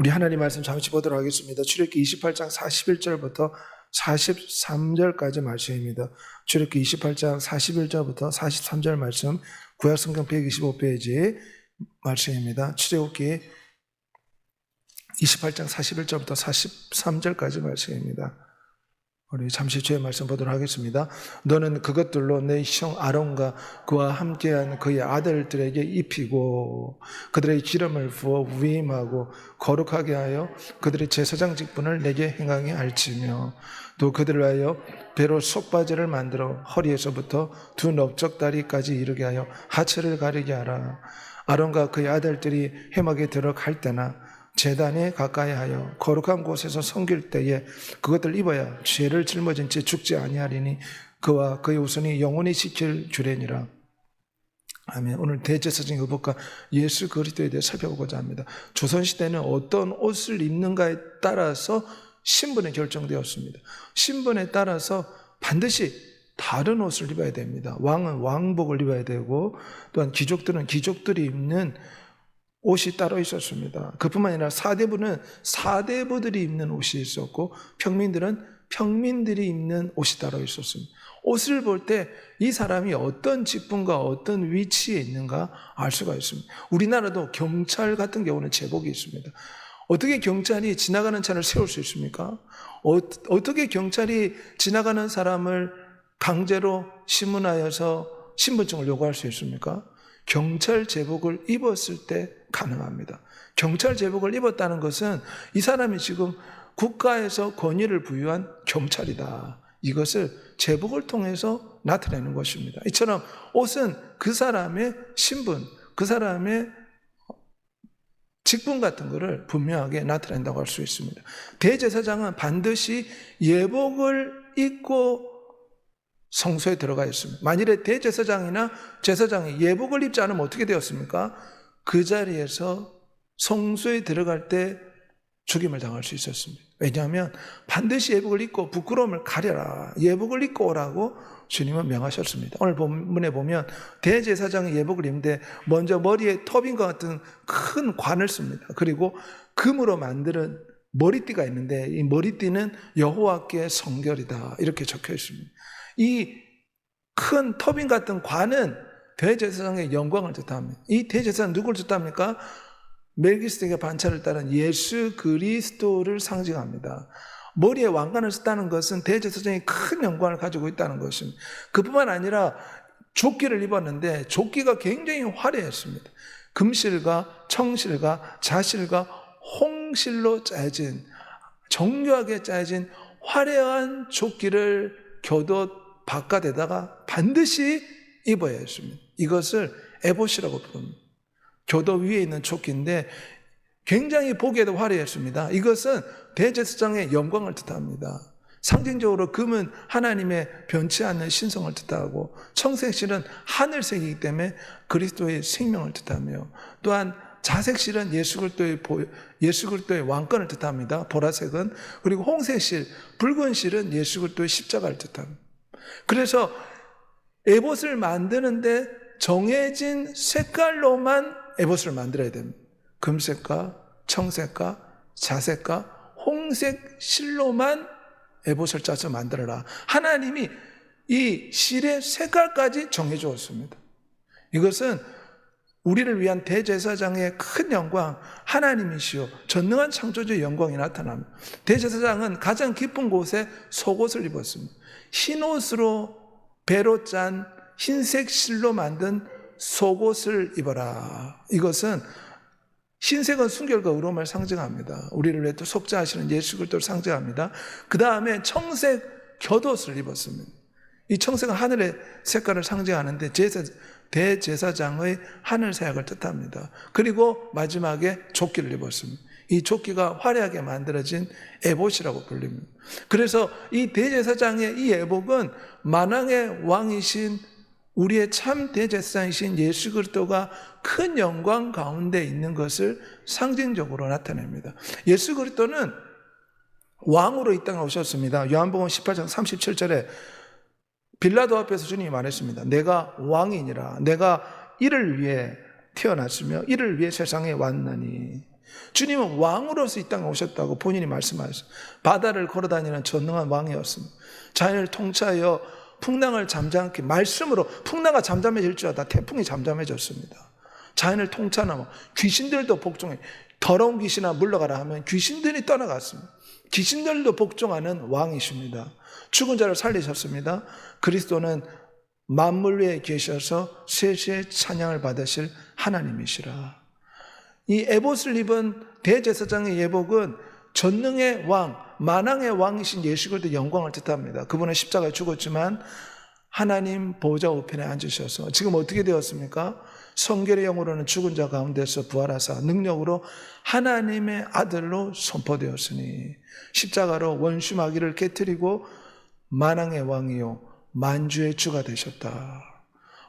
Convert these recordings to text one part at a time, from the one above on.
우리 하나님 말씀 잠시 보도록 하겠습니다. 출애굽기 28장 41절부터 43절까지 말씀입니다. 출애굽기 28장 41절부터 43절 말씀, 구약성경 125페이지 말씀입니다. 출애굽기 28장 41절부터 43절까지 말씀입니다. 우리 잠시 주의 말씀 보도록 하겠습니다. 너는 그것들로 내 형 아론과 그와 함께한 그의 아들들에게 입히고 그들의 기름을 부어 위임하고 거룩하게 하여 그들의 제사장 직분을 내게 행하게 할지며, 또 그들을 하여 배로 속바지를 만들어 허리에서부터 두 넓적다리까지 이르게 하여 하체를 가리게 하라. 아론과 그의 아들들이 회막에 들어갈 때나 제단에 가까이 하여 거룩한 곳에서 섬길 때에 그것들 입어야 죄를 짊어진 채 죽지 아니하리니 그와 그의 후손이 영원히 지킬 주례니라. 아멘. 오늘 대제사장의 의복과 예수 그리스도에 대해 살펴보고자 합니다. 조선시대는 어떤 옷을 입는가에 따라서 신분이 결정되었습니다. 신분에 따라서 반드시 다른 옷을 입어야 됩니다. 왕은 왕복을 입어야 되고, 또한 귀족들은 귀족들이 입는 옷이 따로 있었습니다. 그뿐만 아니라 사대부는 사대부들이 입는 옷이 있었고, 평민들은 평민들이 입는 옷이 따로 있었습니다. 옷을 볼 때 이 사람이 어떤 직분과 어떤 위치에 있는가 알 수가 있습니다. 우리나라도 경찰 같은 경우는 제복이 있습니다. 어떻게 경찰이 지나가는 차를 세울 수 있습니까? 어떻게 경찰이 지나가는 사람을 강제로 신문하여서 신분증을 요구할 수 있습니까? 경찰 제복을 입었을 때 가능합니다. 경찰 제복을 입었다는 것은 이 사람이 지금 국가에서 권위를 부여한 경찰이다. 이것을 제복을 통해서 나타내는 것입니다. 이처럼 옷은 그 사람의 신분, 그 사람의 직분 같은 것을 분명하게 나타낸다고 할 수 있습니다. 대제사장은 반드시 예복을 입고 성소에 들어가 있습니다. 만일에 대제사장이나 제사장이 예복을 입지 않으면 어떻게 되었습니까? 그 자리에서 성소에 들어갈 때 죽임을 당할 수 있었습니다. 왜냐하면 반드시 예복을 입고 부끄러움을 가려라, 예복을 입고 오라고 주님은 명하셨습니다. 오늘 본문에 보면 대제사장이 예복을 입는데 먼저 머리에 터빈과 같은 큰 관을 씁니다. 그리고 금으로 만드는 머리띠가 있는데 이 머리띠는 여호와께 성결이다, 이렇게 적혀 있습니다. 이 큰 터빈 같은 관은 대제사장의 영광을 뜻합니다. 이 대제사장은 누구를 뜻합니까? 멜기스덱의 반차를 따른 예수 그리스도를 상징합니다. 머리에 왕관을 썼다는 것은 대제사장이 큰 영광을 가지고 있다는 것입니다. 그뿐만 아니라 조끼를 입었는데 조끼가 굉장히 화려했습니다. 금실과 청실과 자실과 홍실로 짜여진, 정교하게 짜여진 화려한 조끼를 곁옷 바깥에다가 반드시 입어야 했습니다. 이것을 에봇이라고 부릅니다. 곁옷 위에 있는 조끼인데 굉장히 보기에도 화려했습니다. 이것은 대제사장의 영광을 뜻합니다. 상징적으로 금은 하나님의 변치 않는 신성을 뜻하고, 청색실은 하늘색이기 때문에 그리스도의 생명을 뜻하며, 또한 자색실은 예수 그리스도의 왕권을 뜻합니다. 보라색은. 그리고 홍색실, 붉은 실은 예수 그리스도의 십자가를 뜻합니다. 그래서 에봇을 만드는데 정해진 색깔로만 에봇을 만들어야 됩니다. 금색과 청색과 자색과 홍색 실로만 에봇을 짜서 만들어라. 하나님이 이 실의 색깔까지 정해주었습니다. 이것은 우리를 위한 대제사장의 큰 영광, 하나님이시오 전능한 창조주의 영광이 나타납니다. 대제사장은 가장 깊은 곳에 속옷을 입었습니다. 흰옷으로 배로 짠 흰색 실로 만든 속옷을 입어라. 이것은 흰색은 순결과 의로움을 상징합니다. 우리를 위해 또 속죄하시는 예수 그리스도를 상징합니다. 그 다음에 청색 곁옷을 입었습니다. 이 청색은 하늘의 색깔을 상징하는데 대제사장의 하늘 사역을 뜻합니다. 그리고 마지막에 조끼를 입었습니다. 이 조끼가 화려하게 만들어진 에봇이라고 불립니다. 그래서 이 대제사장의 이 에봇은 만왕의 왕이신 우리의 참 대제사장이신 예수 그리스도가 큰 영광 가운데 있는 것을 상징적으로 나타냅니다. 예수 그리스도는 왕으로 이 땅에 오셨습니다. 요한복음 18장 37절에 빌라도 앞에서 주님이 말했습니다. 내가 왕이니라. 내가 이를 위해 태어났으며 이를 위해 세상에 왔나니. 주님은 왕으로서 이 땅에 오셨다고 본인이 말씀하셨어요. 바다를 걸어다니는 전능한 왕이었습니다. 자연을 통치하여 풍랑을 잠잠케, 말씀으로 풍랑가 잠잠해질 줄 알았다 태풍이 잠잠해졌습니다. 자연을 통치하는 귀신들도 복종해. 더러운 귀신아 물러가라 하면 귀신들이 떠나갔습니다. 귀신들도 복종하는 왕이십니다. 죽은 자를 살리셨습니다. 그리스도는 만물 위에 계셔서 세세의 찬양을 받으실 하나님이시라. 이 에봇을 입은 대제사장의 예복은 전능의 왕, 만왕의 왕이신 예수 그리스도의 영광을 뜻합니다. 그분은 십자가에 죽었지만 하나님 보좌 우편에 앉으셔서 지금 어떻게 되었습니까? 성결의 영으로는 죽은 자 가운데서 부활하사 능력으로 하나님의 아들로 선포되었으니 십자가로 원수 마귀를 깨뜨리고 만왕의 왕이요 만주의 주가 되셨다.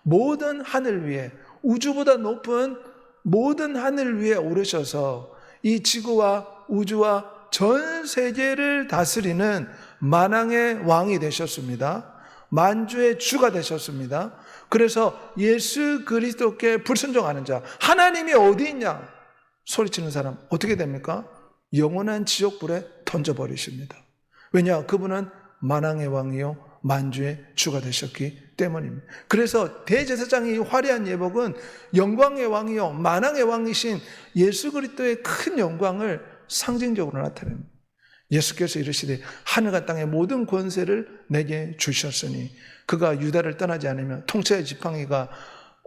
모든 하늘 위에, 우주보다 높은 모든 하늘 위에 오르셔서 이 지구와 우주와 전 세계를 다스리는 만왕의 왕이 되셨습니다. 만주의 주가 되셨습니다. 그래서 예수 그리스도께 불순종하는 자, 하나님이 어디 있냐 소리치는 사람 어떻게 됩니까? 영원한 지옥불에 던져버리십니다. 왜냐? 그분은 만왕의 왕이요 만주의 주가 되셨기 때문입니다. 그래서 대제사장의 화려한 예복은 영광의 왕이요 만왕의 왕이신 예수 그리스도의 큰 영광을 상징적으로 나타냅니다. 예수께서 이르시되 하늘과 땅의 모든 권세를 내게 주셨으니 그가 유다를 떠나지 않으면 통치의 지팡이가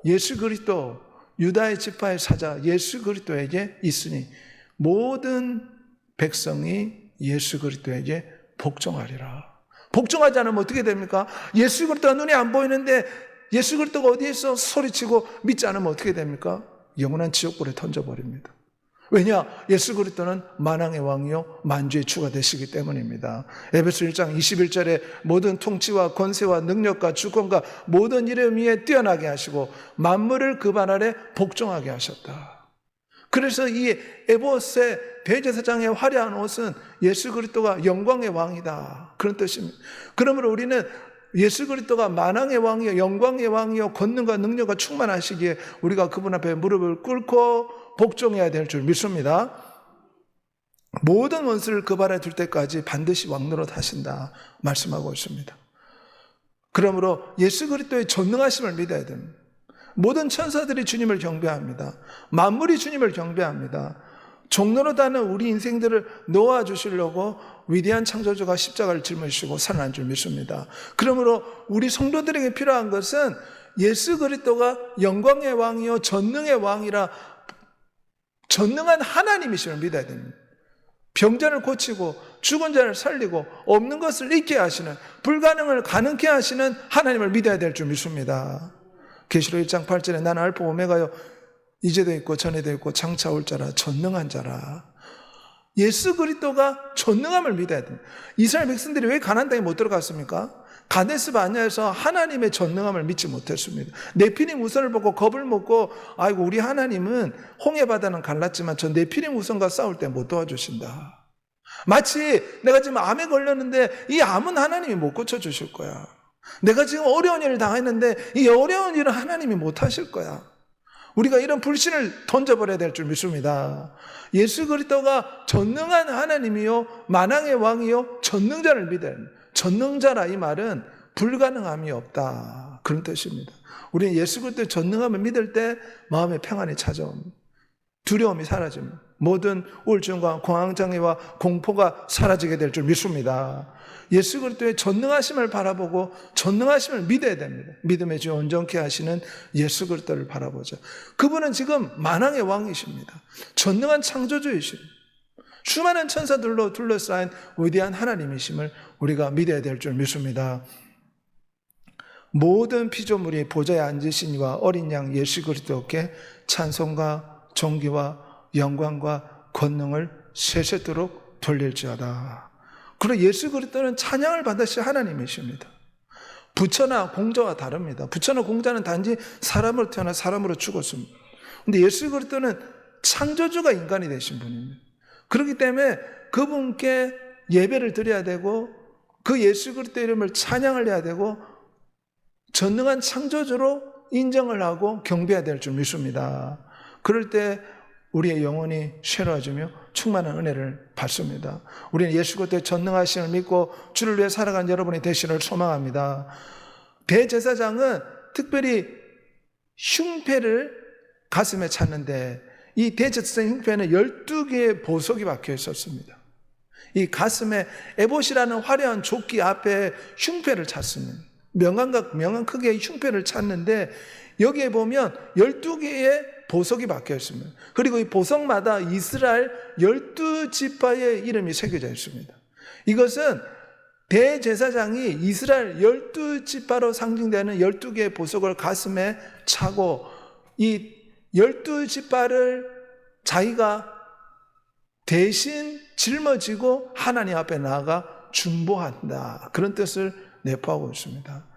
예수 그리스도 유다의 지파의 사자 예수 그리스도에게 있으니 모든 백성이 예수 그리스도에게 복종하리라. 복종하지 않으면 어떻게 됩니까? 예수 그리스도가 눈에 안 보이는데 예수 그리스도가 어디에 있어 소리치고 믿지 않으면 어떻게 됩니까? 영원한 지옥불에 던져버립니다. 왜냐? 예수 그리스도는 만왕의 왕이요 만주의 주가 되시기 때문입니다. 에베소 1장 21절에 모든 통치와 권세와 능력과 주권과 모든 이름 위에 뛰어나게 하시고 만물을 그 발 아래 복종하게 하셨다. 그래서 이 에봇의 대제사장의 화려한 옷은 예수 그리스도가 영광의 왕이다 그런 뜻입니다. 그러므로 우리는 예수 그리스도가 만왕의 왕이요 영광의 왕이요 권능과 능력과 충만하시기에 우리가 그분 앞에 무릎을 꿇고 복종해야 될 줄 믿습니다. 모든 원수를 그 발에 둘 때까지 반드시 왕노릇 하신다 말씀하고 있습니다. 그러므로 예수 그리스도의 전능하심을 믿어야 됩니다. 모든 천사들이 주님을 경배합니다. 만물이 주님을 경배합니다. 종노릇하는 우리 인생들을 놓아주시려고 위대한 창조주가 십자가를 짊어지시고 살아난 줄 믿습니다. 그러므로 우리 성도들에게 필요한 것은 예수 그리스도가 영광의 왕이요 전능의 왕이라 전능한 하나님이심을 믿어야 됩니다. 병자를 고치고 죽은 자를 살리고 없는 것을 있게 하시는 불가능을 가능케 하시는 하나님을 믿어야 될 줄 믿습니다. 계시록 1장 8절에 나는 알파 오메가요 이제도 있고 전에도 있고 장차 올 자라 전능한 자라. 예수 그리스도가 전능함을 믿어야 됩니다. 이스라엘 백성들이 왜 가나안 땅에 못 들어갔습니까? 가데스 바네아에서 하나님의 전능함을 믿지 못했습니다. 네피림 우선을 보고 겁을 먹고 아이고 우리 하나님은 홍해 바다는 갈랐지만 저 네피림 우선과 싸울 때 못 도와주신다. 마치 내가 지금 암에 걸렸는데 이 암은 하나님이 못 고쳐주실 거야. 내가 지금 어려운 일을 당했는데 이 어려운 일은 하나님이 못 하실 거야. 우리가 이런 불신을 던져버려야 될 줄 믿습니다. 예수 그리스도가 전능한 하나님이요 만왕의 왕이요 전능자를 믿어야 합니다. 전능자라 이 말은 불가능함이 없다 그런 뜻입니다. 우리는 예수 그리스도의 전능함을 믿을 때 마음의 평안이 찾아옵니다. 두려움이 사라집니다. 모든 우울증과 공황장애와 공포가 사라지게 될 줄 믿습니다. 예수 그리스도의 전능하심을 바라보고 전능하심을 믿어야 됩니다. 믿음의 주 온전케 하시는 예수 그리스도를 바라보자. 그분은 지금 만왕의 왕이십니다. 전능한 창조주이십니다. 수많은 천사들로 둘러싸인 위대한 하나님이심을 우리가 믿어야 될 줄 믿습니다. 모든 피조물이 보좌에 앉으신 이와 어린 양 예수 그리스도께 찬송과 존귀와 영광과 권능을 세세토록 돌릴지어다. 그리고 예수 그리스도는 찬양을 받으실 하나님이십니다. 부처나 공자와 다릅니다. 부처나 공자는 단지 사람으로 태어나 사람으로 죽었습니다. 그런데 예수 그리스도는 창조주가 인간이 되신 분입니다. 그렇기 때문에 그분께 예배를 드려야 되고 그 예수 그리스도 이름을 찬양을 해야 되고 전능한 창조주로 인정을 하고 경배해야 될 줄 믿습니다. 그럴 때 우리의 영혼이 새로워지며 충만한 은혜를 받습니다. 우리는 예수 그리스도의 전능하심을 믿고 주를 위해 살아간 여러분이 되시기를 소망합니다. 대제사장은 특별히 흉패를 가슴에 찼는데 이 대제사장 흉패에는 12개의 보석이 박혀 있었습니다. 이 가슴에 에봇이라는 화려한 조끼 앞에 흉패를 찼습니다. 명암 크기의 흉패를 찼는데 여기에 보면 12개의 보석이 박혀 있습니다. 그리고 이 보석마다 이스라엘 12지파의 이름이 새겨져 있습니다. 이것은 대제사장이 이스라엘 12지파로 상징되는 12개의 보석을 가슴에 차고 이 12지파를 자기가 대신 짊어지고 하나님 앞에 나아가 중보한다. 그런 뜻을 내포하고 있습니다.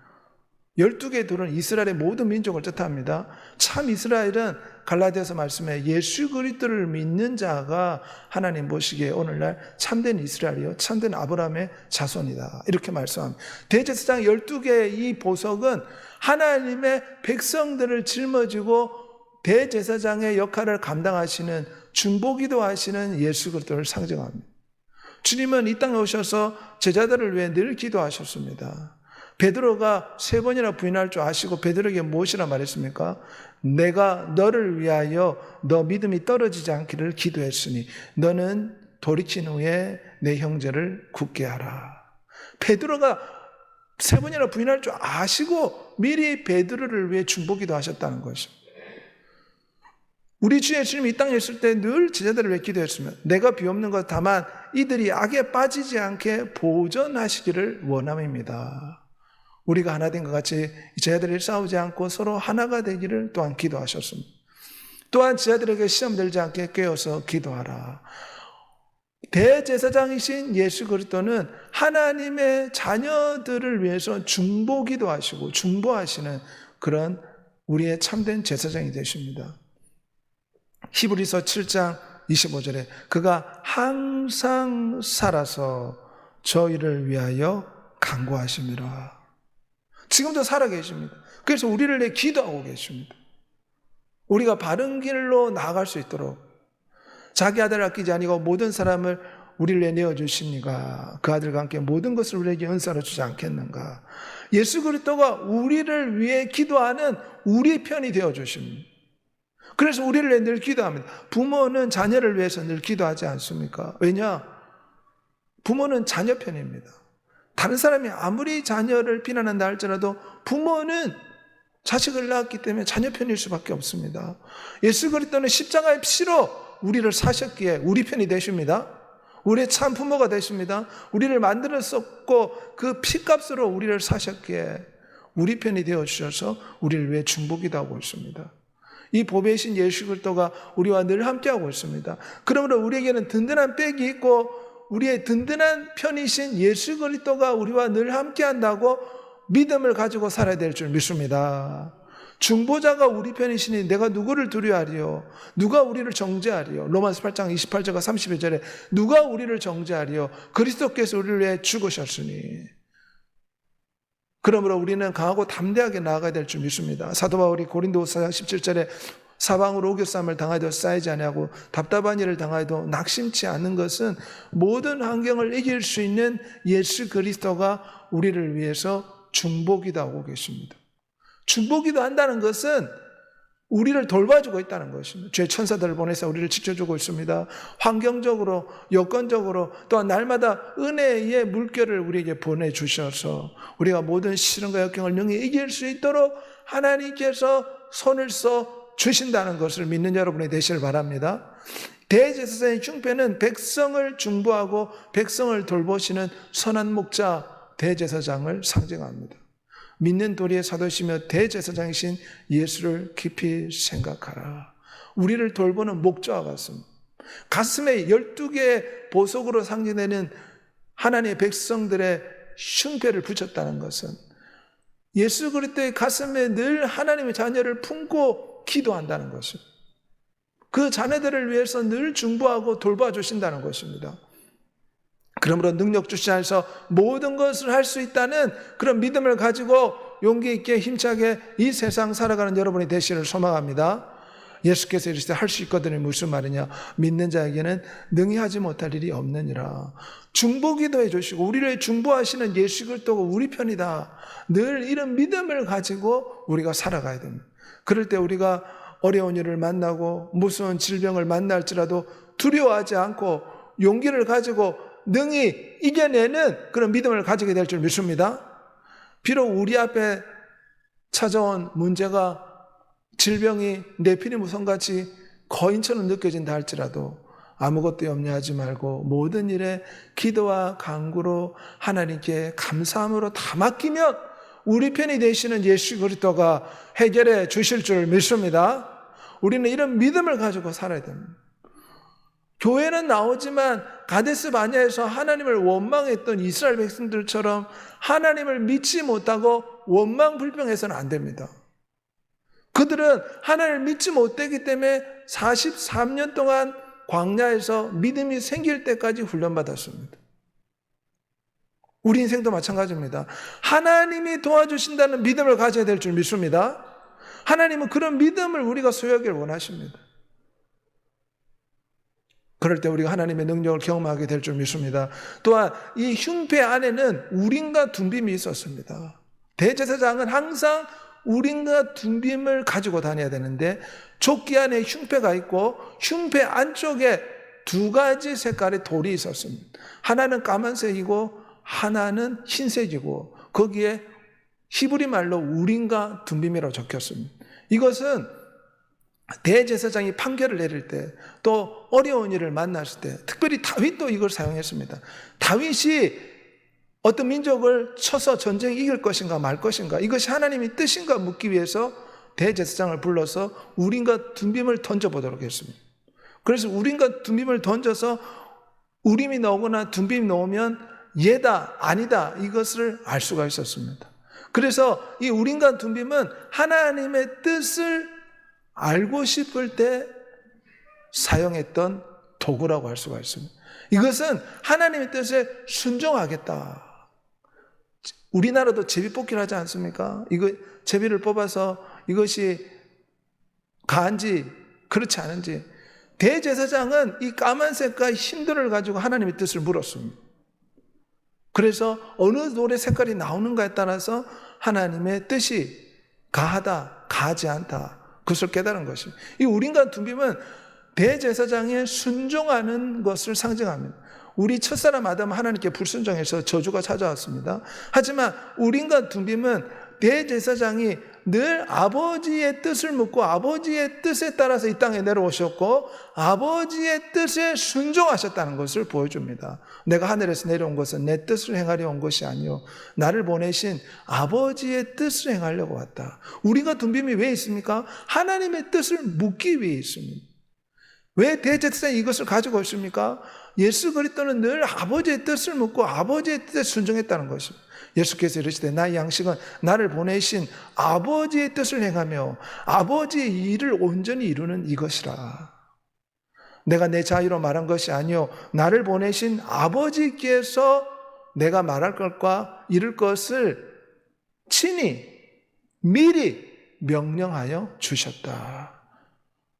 12개의 돌은 이스라엘의 모든 민족을 뜻합니다. 참 이스라엘은 갈라디아서 말씀에 예수 그리스도를 믿는 자가 하나님 보시기에 오늘날 참된 이스라엘이요 참된 아브라함의 자손이다. 이렇게 말씀합니다. 대제사장 12개의 이 보석은 하나님의 백성들을 짊어지고 대제사장의 역할을 감당하시는 중보기도 하시는 예수 그리스도를 상징합니다. 주님은 이 땅에 오셔서 제자들을 위해 늘 기도하셨습니다. 베드로가 3번이나 부인할 줄 아시고 베드로에게 무엇이라 말했습니까? 내가 너를 위하여 너 믿음이 떨어지지 않기를 기도했으니 너는 돌이킨 후에 내 형제를 굳게 하라. 베드로가 3번이나 부인할 줄 아시고 미리 베드로를 위해 중보기도 하셨다는 것입니다. 우리 주 예수님이 이 땅에 있을 때 늘 제자들을 위해 기도했으며 내가 비옵는 것 다만 이들이 악에 빠지지 않게 보존하시기를 원함입니다. 우리가 하나 된 것 같이 제자들이 싸우지 않고 서로 하나가 되기를 또한 기도하셨습니다. 또한 제자들에게 시험 들지 않게 깨어서 기도하라. 대제사장이신 예수 그리스도는 하나님의 자녀들을 위해서 중보기도 하시고 중보하시는 그런 우리의 참된 제사장이 되십니다. 히브리서 7장 25절에 그가 항상 살아서 저희를 위하여 간구하심이라. 지금도 살아계십니다. 그래서 우리를 위해 기도하고 계십니다. 우리가 바른 길로 나아갈 수 있도록 자기 아들을 아끼지 아니고 모든 사람을 우리를 위해 내어주시니가 그 아들과 함께 모든 것을 우리에게 은사로 주지 않겠는가. 예수 그리스도가 우리를 위해 기도하는 우리 편이 되어주십니다. 그래서 우리를 위해 늘 기도합니다. 부모는 자녀를 위해서 늘 기도하지 않습니까? 왜냐? 부모는 자녀 편입니다. 다른 사람이 아무리 자녀를 비난한다 할지라도 부모는 자식을 낳았기 때문에 자녀 편일 수밖에 없습니다. 예수 그리스도는 십자가의 피로 우리를 사셨기에 우리 편이 되십니다. 우리의 참 부모가 되십니다. 우리를 만들었었고 그 피값으로 우리를 사셨기에 우리 편이 되어주셔서 우리를 위해 중보기도 하고 있습니다. 이 보배이신 예수 그리스도가 우리와 늘 함께하고 있습니다. 그러므로 우리에게는 든든한 백이 있고 우리의 든든한 편이신 예수 그리스도가 우리와 늘 함께한다고 믿음을 가지고 살아야 될 줄 믿습니다. 중보자가 우리 편이시니 내가 누구를 두려워하리요? 누가 우리를 정죄하리요? 로마서 8장 28절과 31절에 누가 우리를 정죄하리요? 그리스도께서 우리를 위해 죽으셨으니. 그러므로 우리는 강하고 담대하게 나아가야 될 줄 믿습니다. 사도 바울이 고린도후서 4장 17절에 사방으로 오교쌈을 당하여도 쌓이지 아니하고 답답한 일을 당하여도 낙심치 않는 것은 모든 환경을 이길 수 있는 예수 그리스도가 우리를 위해서 중보기도 하고 계십니다. 중보기도 한다는 것은 우리를 돌봐주고 있다는 것입니다. 죄 천사들을 보내서 우리를 지켜주고 있습니다. 환경적으로, 여건적으로 또한 날마다 은혜의 물결을 우리에게 보내주셔서 우리가 모든 시련과 역경을 능히 이길 수 있도록 하나님께서 손을 써 주신다는 것을 믿는 여러분이 되시길 바랍니다. 대제사장의 흉패는 백성을 중보하고 백성을 돌보시는 선한 목자 대제사장을 상징합니다. 믿는 도리의 사도시며 대제사장이신 예수를 깊이 생각하라. 우리를 돌보는 목자와 같습니다. 가슴에 12개의 보석으로 상징되는 하나님의 백성들의 흉패를 붙였다는 것은 예수 그리스도의 가슴에 늘 하나님의 자녀를 품고 기도한다는 것입니다. 그 자녀들을 위해서 늘 중보하고 돌봐주신다는 것입니다. 그러므로 능력 주시 안에서 모든 것을 할 수 있다는 그런 믿음을 가지고 용기 있게 힘차게 이 세상 살아가는 여러분이 되시기를 소망합니다. 예수께서 이르시되 할 수 있거든요. 무슨 말이냐? 믿는 자에게는 능히 하지 못할 일이 없느니라. 중보기도 해주시고 우리를 중보하시는 예수 그리스도가 우리 편이다. 늘 이런 믿음을 가지고 우리가 살아가야 됩니다. 그럴 때 우리가 어려운 일을 만나고 무서운 질병을 만날지라도 두려워하지 않고 용기를 가지고 능히 이겨내는 그런 믿음을 가지게 될 줄 믿습니다. 비록 우리 앞에 찾아온 문제가 질병이 네피리무성같이 거인처럼 느껴진다 할지라도 아무것도 염려하지 말고 모든 일에 기도와 간구로 하나님께 감사함으로 다 맡기면 우리 편이 되시는 예수 그리스도가 해결해 주실 줄 믿습니다. 우리는 이런 믿음을 가지고 살아야 됩니다. 교회는 나오지만 가데스 바냐에서 하나님을 원망했던 이스라엘 백성들처럼 하나님을 믿지 못하고 원망 불평해서는 안 됩니다. 그들은 하나님을 믿지 못했기 때문에 43년 동안 광야에서 믿음이 생길 때까지 훈련받았습니다. 우리 인생도 마찬가지입니다. 하나님이 도와주신다는 믿음을 가져야 될 줄 믿습니다. 하나님은 그런 믿음을 우리가 소유하기를 원하십니다. 그럴 때 우리가 하나님의 능력을 경험하게 될 줄 믿습니다. 또한 이 흉패 안에는 우림과 둔빔이 있었습니다. 대제사장은 항상 우림과 둔빔을 가지고 다녀야 되는데 조끼 안에 흉패가 있고 흉패 안쪽에 두 가지 색깔의 돌이 있었습니다. 하나는 까만색이고 하나는 흰색이고 거기에 히브리 말로 우림과 둔빔이라고 적혔습니다. 이것은 대제사장이 판결을 내릴 때 또 어려운 일을 만났을 때 특별히 다윗도 이걸 사용했습니다. 다윗이 어떤 민족을 쳐서 전쟁에 이길 것인가 말 것인가 이것이 하나님의 뜻인가 묻기 위해서 대제사장을 불러서 우림과 둔빔을 던져보도록 했습니다. 그래서 우림과 둔빔을 던져서 우림이 나오거나 둔빔이 나오면 얘다 아니다 이것을 알 수가 있었습니다. 그래서 이 우림과 둔빔은 하나님의 뜻을 알고 싶을 때 사용했던 도구라고 할 수가 있습니다. 이것은 하나님의 뜻에 순종하겠다. 우리나라도 제비뽑기를 하지 않습니까? 이거 제비를 뽑아서 이것이 가한지 그렇지 않은지 대제사장은 이 까만색과 흰돌을 가지고 하나님의 뜻을 물었습니다. 그래서 어느 돌의 색깔이 나오는가에 따라서 하나님의 뜻이 가하다, 가하지 않다 그것을 깨달은 것입니다. 이 우림과 둔빔은 대제사장에 순종하는 것을 상징합니다. 우리 첫사람 아담은 하나님께 불순종해서 저주가 찾아왔습니다. 하지만 우림과 둔빔은 대제사장이 늘 아버지의 뜻을 묻고 아버지의 뜻에 따라서 이 땅에 내려오셨고 아버지의 뜻에 순종하셨다는 것을 보여줍니다. 내가 하늘에서 내려온 것은 내 뜻을 행하려 온 것이 아니요 나를 보내신 아버지의 뜻을 행하려고 왔다. 우리가 둔빔이 왜 있습니까? 하나님의 뜻을 묻기 위해 있습니다. 왜 대제사장이 이것을 가지고 있습니까? 예수 그리스도는 늘 아버지의 뜻을 묻고 아버지의 뜻에 순종했다는 것입니다. 예수께서 이르시되 나의 양식은 나를 보내신 아버지의 뜻을 행하며 아버지의 일을 온전히 이루는 이것이라. 내가 내 자유로 말한 것이 아니요 나를 보내신 아버지께서 내가 말할 것과 이룰 것을 친히 미리 명령하여 주셨다.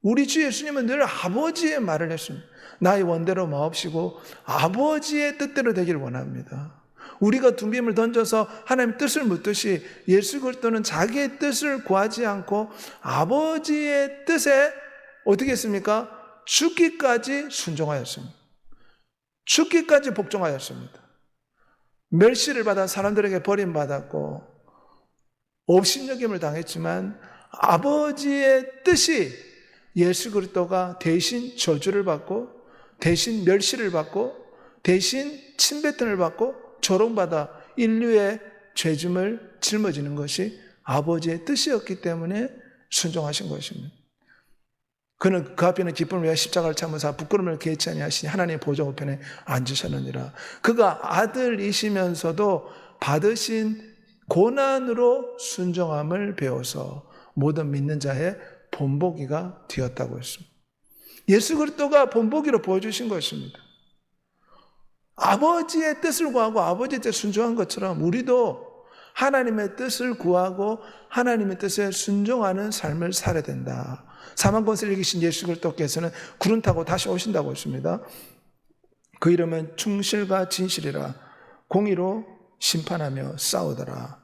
우리 주 예수님은 늘 아버지의 말을 했습니다. 나의 원대로 마옵시고 아버지의 뜻대로 되기를 원합니다. 우리가 둔빔을 던져서 하나님 뜻을 묻듯이 예수 그리스도는 자기의 뜻을 구하지 않고 아버지의 뜻에 어떻게 했습니까? 죽기까지 순종하였습니다. 죽기까지 복종하였습니다. 멸시를 받아 사람들에게 버림받았고 업신여김을 당했지만 아버지의 뜻이 예수 그리스도가 대신 저주를 받고 대신 멸시를 받고 대신 침뱉음을 받고 조롱받아 인류의 죄짐을 짊어지는 것이 아버지의 뜻이었기 때문에 순종하신 것입니다. 그는 그 앞에는 기쁨을 위하여 십자가를 참으사 부끄러움을 개치 아니하시니 하나님의 보좌 우편에 앉으셨느니라. 그가 아들이시면서도 받으신 고난으로 순종함을 배워서 모든 믿는 자의 본보기가 되었다고 했습니다. 예수 그리스도가 본보기로 보여주신 것입니다. 아버지의 뜻을 구하고 아버지의 뜻에 순종한 것처럼 우리도 하나님의 뜻을 구하고 하나님의 뜻에 순종하는 삶을 살아야 된다. 사망 권세를 이기신 예수 그리스도께서는 구름 타고 다시 오신다고 했습니다. 그 이름은 충실과 진실이라 공의로 심판하며 싸우더라.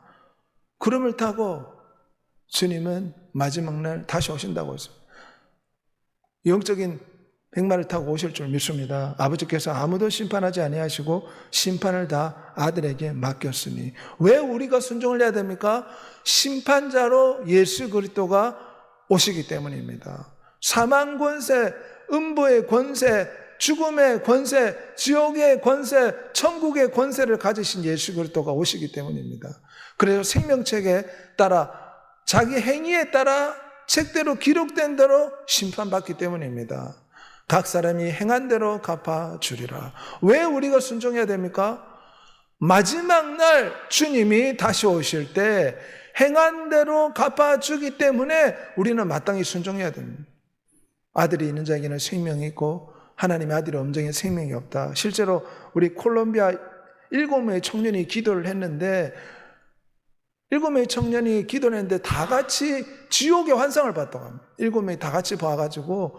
구름을 타고 주님은 마지막 날 다시 오신다고 했습니다. 영적인 백마를 타고 오실 줄 믿습니다. 아버지께서 아무도 심판하지 아니하시고 심판을 다 아들에게 맡겼으니. 왜 우리가 순종을 해야 됩니까? 심판자로 예수 그리스도가 오시기 때문입니다. 사망 권세, 음부의 권세, 죽음의 권세, 지옥의 권세, 천국의 권세를 가지신 예수 그리스도가 오시기 때문입니다. 그래서 생명책에 따라 자기 행위에 따라 책대로 기록된 대로 심판받기 때문입니다. 각 사람이 행한 대로 갚아주리라. 왜 우리가 순종해야 됩니까? 마지막 날 주님이 다시 오실 때 행한 대로 갚아주기 때문에 우리는 마땅히 순종해야 됩니다. 아들이 있는 자에게는 생명이 있고 하나님의 아들이 없는 자에게는 생명이 없다. 실제로 우리 콜롬비아 7명의 청년이 기도를 했는데 7명의 청년이 기도를 했는데 다 같이 지옥의 환상을 봤다고 합니다. 7명이 다 같이 봐가지고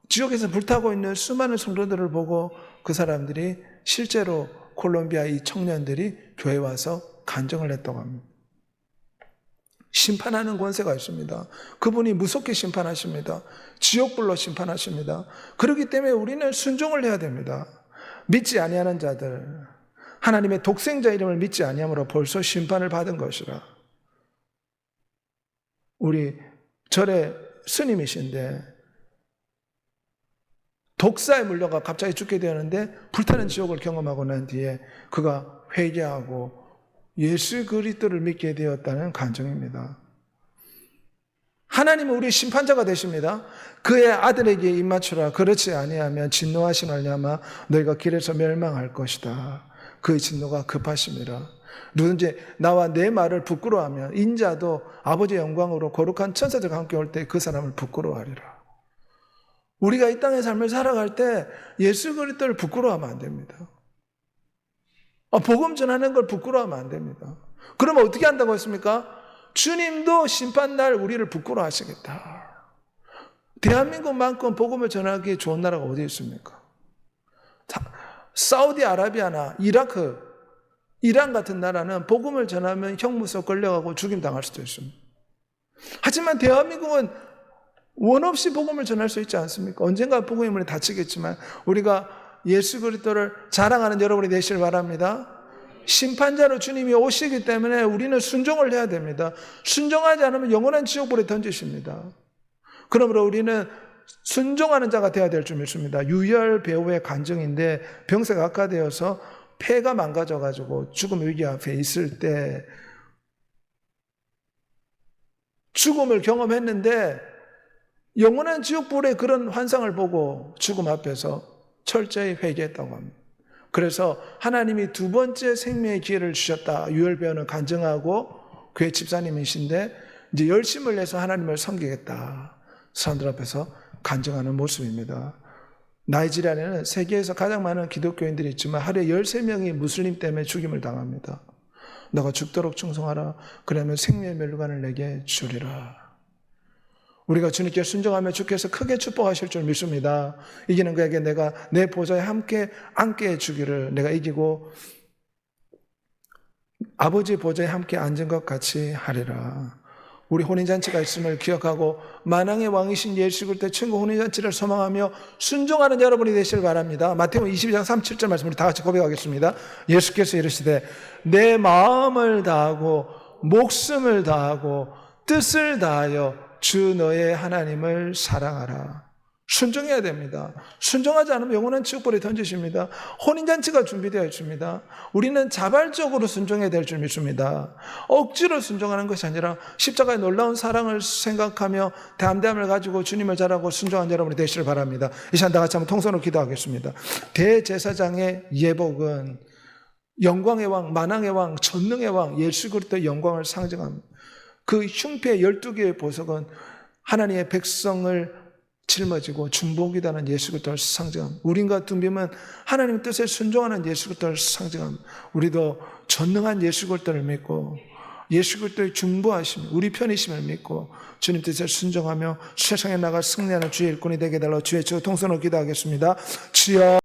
지옥에서 불타고 있는 수많은 성도들을 보고 그 사람들이 실제로 콜롬비아 이 청년들이 교회에 와서 간증을 했다고 합니다. 심판하는 권세가 있습니다. 그분이 무섭게 심판하십니다. 지옥불로 심판하십니다. 그렇기 때문에 우리는 순종을 해야 됩니다. 믿지 아니하는 자들, 하나님의 독생자 이름을 믿지 아니함으로 벌써 심판을 받은 것이라. 우리 절의 스님이신데 독사에 물려가 갑자기 죽게 되었는데 불타는 지옥을 경험하고 난 뒤에 그가 회개하고 예수 그리스도를 믿게 되었다는 간증입니다. 하나님은 우리 심판자가 되십니다. 그의 아들에게 입맞추라. 그렇지 아니하면 진노하신 말미암아 너희가 길에서 멸망할 것이다. 그의 진노가 급하심이라. 누군지 나와 내 말을 부끄러워하면 인자도 아버지의 영광으로 거룩한 천사들과 함께 올 때 그 사람을 부끄러워하리라. 우리가 이 땅의 삶을 살아갈 때 예수 그리스도를 부끄러워하면 안 됩니다. 복음 전하는 걸 부끄러워하면 안 됩니다. 그러면 어떻게 한다고 했습니까? 주님도 심판날 우리를 부끄러워하시겠다. 대한민국만큼 복음을 전하기 좋은 나라가 어디 있습니까? 사우디아라비아나 이라크, 이란 같은 나라는 복음을 전하면 형무소 끌려가고 죽임당할 수도 있습니다. 하지만 대한민국은 원 없이 복음을 전할 수 있지 않습니까? 언젠가 복음의 문이 닫히겠지만 우리가 예수 그리스도를 자랑하는 여러분이 되시길 바랍니다. 심판자로 주님이 오시기 때문에 우리는 순종을 해야 됩니다. 순종하지 않으면 영원한 지옥불에 던지십니다. 그러므로 우리는 순종하는 자가 되어야 될 줄 믿습니다. 유열 배우의 간증인데 병세가 악화되어서 폐가 망가져가지고 죽음 위기 앞에 있을 때 죽음을 경험했는데 영원한 지옥불의 그런 환상을 보고 죽음 앞에서 철저히 회개했다고 합니다. 그래서 하나님이 두 번째 생명의 기회를 주셨다. 유혈배우는 간증하고 교회 집사님이신데 이제 열심을 내서 하나님을 섬기겠다. 사람들 앞에서 간증하는 모습입니다. 나이지리아에는 세계에서 가장 많은 기독교인들이 있지만 하루에 13명이 무슬림 때문에 죽임을 당합니다. 너가 죽도록 충성하라. 그러면 생명의 멸관을 내게 주리라. 우리가 주님께 순종하며 주께서 크게 축복하실 줄 믿습니다. 이기는 그에게 내가 내 보좌에 함께 앉게 해주기를, 내가 이기고 아버지 보좌에 함께 앉은 것 같이 하리라. 우리 혼인잔치가 있음을 기억하고 만왕의 왕이신 예수 그리스도의 천국 혼인잔치를 소망하며 순종하는 여러분이 되시길 바랍니다. 마태복음 22장 37절 말씀 우리 다 같이 고백하겠습니다. 예수께서 이르시되 내 마음을 다하고 목숨을 다하고 뜻을 다하여 주 너의 하나님을 사랑하라. 순종해야 됩니다. 순종하지 않으면 영원한 지옥불에 던지십니다. 혼인잔치가 준비되어 있습니다. 우리는 자발적으로 순종해야 될 줄 믿습니다. 억지로 순종하는 것이 아니라 십자가의 놀라운 사랑을 생각하며 담대함을 가지고 주님을 잘하고 순종한 여러분이 되시길 바랍니다. 이 시간 다 같이 한번 통성으로 기도하겠습니다. 대제사장의 예복은 영광의 왕, 만왕의 왕, 전능의 왕 예수 그리스도의 영광을 상징합니다. 그 흉패 12개의 보석은 하나님의 백성을 짊어지고 중복이다는 예수 그리스도를 상징합니다. 우린과 둠빔은 하나님의 뜻에 순종하는 예수 그리스도를 상징합니다. 우리도 전능한 예수 그리스도를 믿고 예수 그리스도의 중보하심, 우리 편이심을 믿고 주님 뜻에 순종하며 세상에 나가 승리하는 주의 일꾼이 되게 달라 주의 주 통성으로 기도하겠습니다. 주여